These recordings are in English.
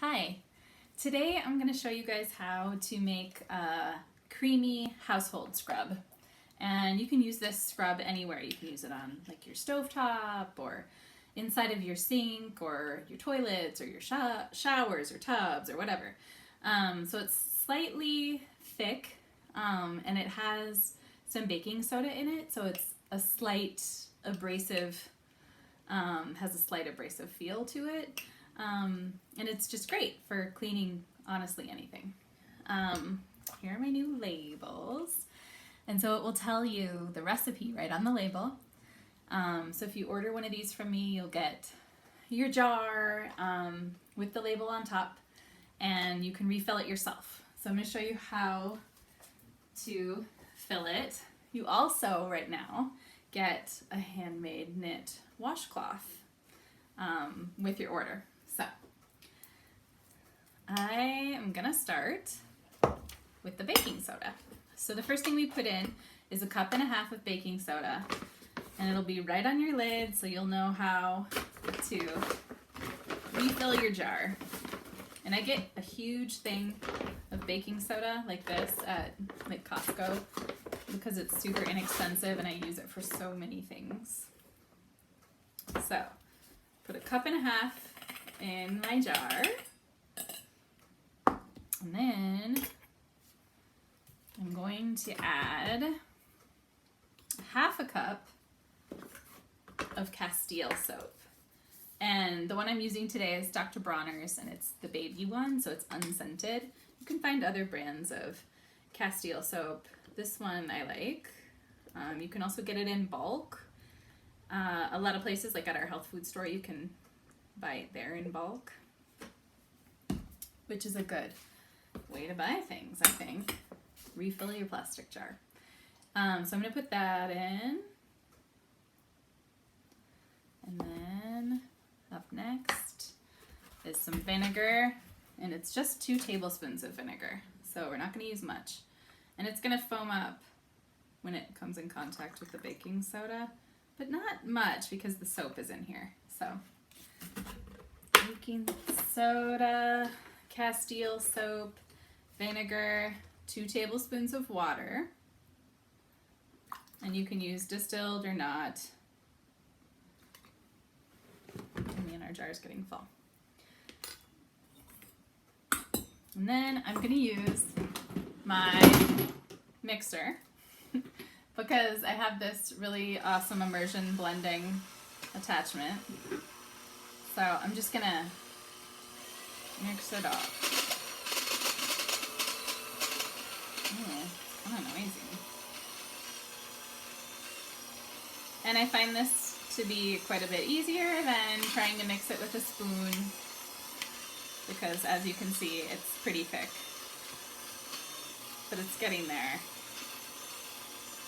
Hi, today I'm going to show you guys how to make a creamy household scrub. And you can use this scrub anywhere. You can use it on like your stovetop or inside of your sink or your toilets or your showers or tubs or whatever. So it's slightly thick and it has some baking soda in it, so it's a slight abrasive, has a slight abrasive feel to it. And it's just great for cleaning honestly anything. Here are my new labels. And so it will tell you the recipe right on the label. So if you order one of these from me, you'll get your jar with the label on top, and you can refill it yourself. So I'm going to show you how to fill it. You also, right now, get a handmade knit washcloth with your order. So I am going to start with the baking soda. So the first thing we put in is 1.5 cups of baking soda, and it'll be right on your lid so you'll know how to refill your jar. And I get a huge thing of baking soda like this at like Costco because it's super inexpensive and I use it for so many things. So put 1.5 cups in my jar, and then I'm going to add 1/2 cup of Castile soap. And the one I'm using today is Dr. Bronner's, and it's the baby one, so it's unscented. You can find other brands of Castile soap. This one I like. You can also get it in bulk. A lot of places, like at our health food store, you can buy it there in bulk, which is a good way to buy things, I think. Refill your plastic jar. So I'm going to put that in. And then up next is some vinegar, and it's just 2 tablespoons of vinegar. So we're not going to use much. And it's going to foam up when it comes in contact with the baking soda, but not much because the soap is in here. So baking soda, Castile soap, vinegar, 2 tablespoons of water, and you can use distilled or not. And our jar is getting full. And then I'm going to use my mixer because I have this really awesome immersion blending attachment. So I'm just going to mix it up. Oh, it's kind of noisy. And I find this to be quite a bit easier than trying to mix it with a spoon because, as you can see, it's pretty thick. But it's getting there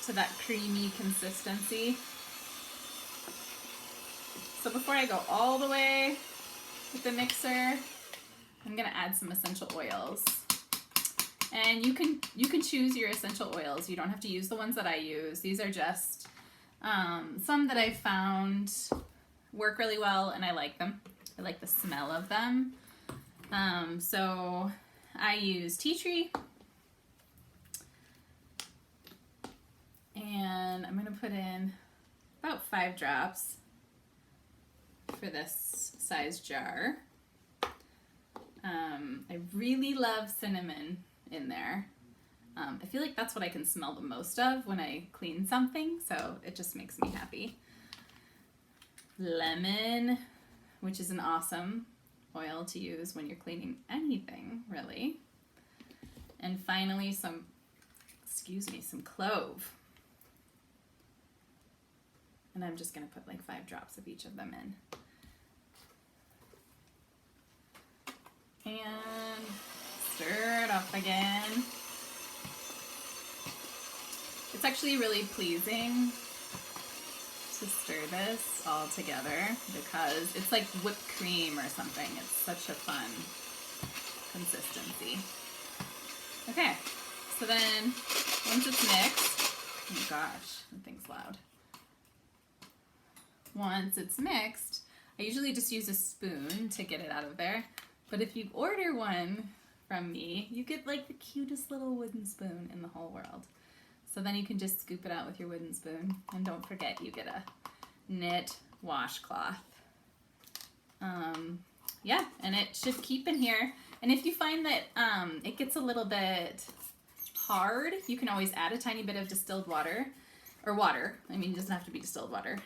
to that creamy consistency. So before I go all the way with the mixer, I'm going to add some essential oils. And you can choose your essential oils. You don't have to use the ones that I use. These are just some that I found work really well, and I like them. I like the smell of them. So I use tea tree, and I'm going to put in about 5 drops for this size jar. I really love cinnamon in there. I feel like that's what I can smell the most of when I clean something, so it just makes me happy. Lemon, which is an awesome oil to use when you're cleaning anything, really. And finally, some clove. And I'm just going to put like 5 drops of each of them in. And stir it up again. It's actually really pleasing to stir this all together because it's like whipped cream or something. It's such a fun consistency. Okay, so then once it's mixed, oh gosh, that thing's loud. Once it's mixed, I usually just use a spoon to get it out of there. But if you order one from me, you get like the cutest little wooden spoon in the whole world. So then you can just scoop it out with your wooden spoon. And don't forget, you get a knit washcloth. Yeah, and it should keep in here. And if you find that it gets a little bit hard, you can always add a tiny bit of distilled water, or water. I mean, it doesn't have to be distilled water.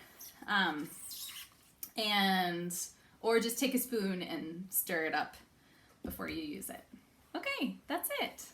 Or just take a spoon and stir it up before you use it. Okay, that's it.